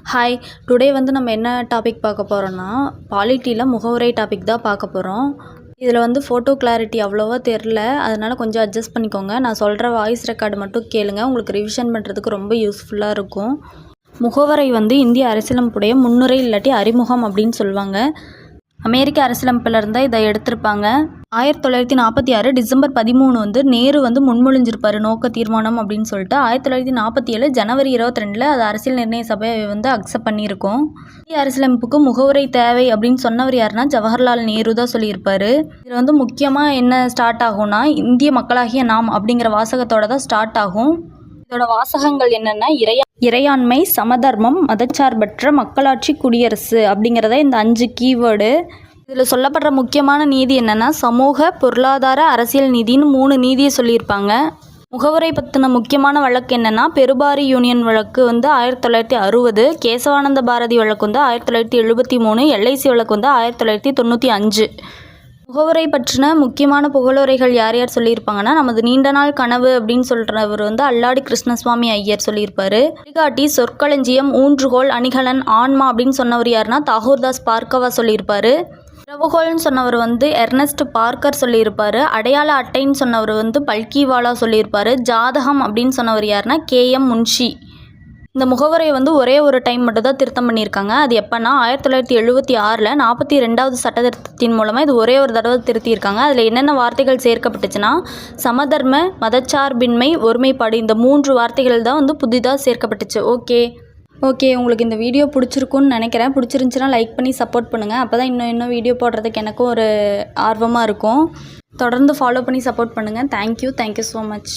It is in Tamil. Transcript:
ஹாய் டுடே நம்ம என்ன டாபிக் பார்க்க போகிறோன்னா பாலிட்டியில் முகவுரை டாபிக் தான் பார்க்க போகிறோம். இதில் ஃபோட்டோ கிளாரிட்டி அவ்வளோவா தெரில, அதனால் கொஞ்சம் அட்ஜஸ்ட் பண்ணிக்கோங்க. நான் சொல்கிற வாய்ஸ் ரெக்கார்டு மட்டும் கேளுங்க, உங்களுக்கு ரிவிஷன் பண்ணுறதுக்கு ரொம்ப யூஸ்ஃபுல்லாக இருக்கும். முகவரை இந்திய அரசியலமைப்புடைய முன்னுரை இல்லாட்டி அறிமுகம் அப்படின்னு சொல்லுவாங்க. அமெரிக்க அரசியலமைப்பில் தான் இதை எடுத்திருப்பாங்க. 1946 டிசம்பர் 13 நேரு முன்மொழிஞ்சிருப்பார் நோக்க தீர்மானம் அப்படின்னு சொல்லிட்டு. 1947 ஜனவரி 22 அது அரசியல் நிர்ணய சபை அக்செப்ட் பண்ணியிருக்கோம். இந்திய அரசியலமைப்புக்கு முகவுரை தேவை அப்படின்னு சொன்னவர் யாருன்னா ஜவஹர்லால் நேரு தான் சொல்லியிருப்பார். இதில் முக்கியமாக என்ன ஸ்டார்ட் ஆகும்னா, இந்திய மக்களாகிய நாம் அப்படிங்கிற வாசகத்தோட தான் ஸ்டார்ட் ஆகும். இதோட வாசகங்கள் என்னென்னா, இறையாண்மை, சமதர்மம், மதச்சார்பற்ற மக்களாட்சி, குடியரசு அப்படிங்கிறத இந்த 5 கீவேர்டு. இதில் சொல்லப்படுற முக்கியமான நீதி என்னென்னா, சமூக, பொருளாதார, அரசியல் நீதின்னு 3 நீதியை சொல்லியிருப்பாங்க. முகவுரை பற்றின முக்கியமான வழக்கு என்னென்னா, பெருபாரி யூனியன் வழக்கு 1960, கேசவானந்த பாரதி வழக்கு 1973, எல்ஐசி வழக்கு 1995. முகவுரை பற்றின முக்கியமான புகழுரைகள் யார் யார் சொல்லியிருப்பாங்கன்னா, நமது நீண்ட நாள் கனவு அப்படின்னு சொல்கிறவர் அல்லாடி கிருஷ்ணசுவாமி ஐயர் சொல்லியிருப்பார். வழிகாட்டி, சொற்களஞ்சியம், ஊன்றுகோல், அணிகலன், ஆன்மா அப்படின்னு சொன்னவர் யாருன்னா தாகூர்தாஸ் பார்க்கவா சொல்லியிருப்பார். திறவுகோல்னு சொன்னவர் எர்னஸ்ட் பார்க்கர் சொல்லியிருப்பார். அடையாள அட்டைன்னு சொன்னவர் பல்கிவாலா சொல்லியிருப்பார். ஜாதகம் அப்படின்னு சொன்னவர் யாருன்னா KM முன்ஷி. இந்த முகவரை ஒரே ஒரு டைம் மட்டும் தான் திருத்தம் பண்ணியிருக்காங்க. அது எப்போனா 1976 42வது சட்ட திருத்தத்தின் மூலமாக இது ஒரே ஒரு தடவை திருத்தியிருக்காங்க. அதில் என்னென்ன வார்த்தைகள் சேர்க்கப்பட்டுச்சுன்னா, சமதர்ம, மதச்சார்பின்மை, ஒருமைப்பாடு, இந்த 3 வார்த்தைகள் தான் புதிதாக சேர்க்கப்பட்டுச்சு. ஓகே உங்களுக்கு இந்த வீடியோ பிடிச்சிருக்குன்னு நினைக்கிறேன். பிடிச்சிருந்துச்சுன்னா லைக் பண்ணி சப்போர்ட் பண்ணுங்கள். அப்போ தான் இன்னும் வீடியோ போடுறதுக்கு எனக்கும் ஒரு ஆர்வமாக இருக்கும். தொடர்ந்து ஃபாலோ பண்ணி சப்போர்ட் பண்ணுங்கள். Thank you so much.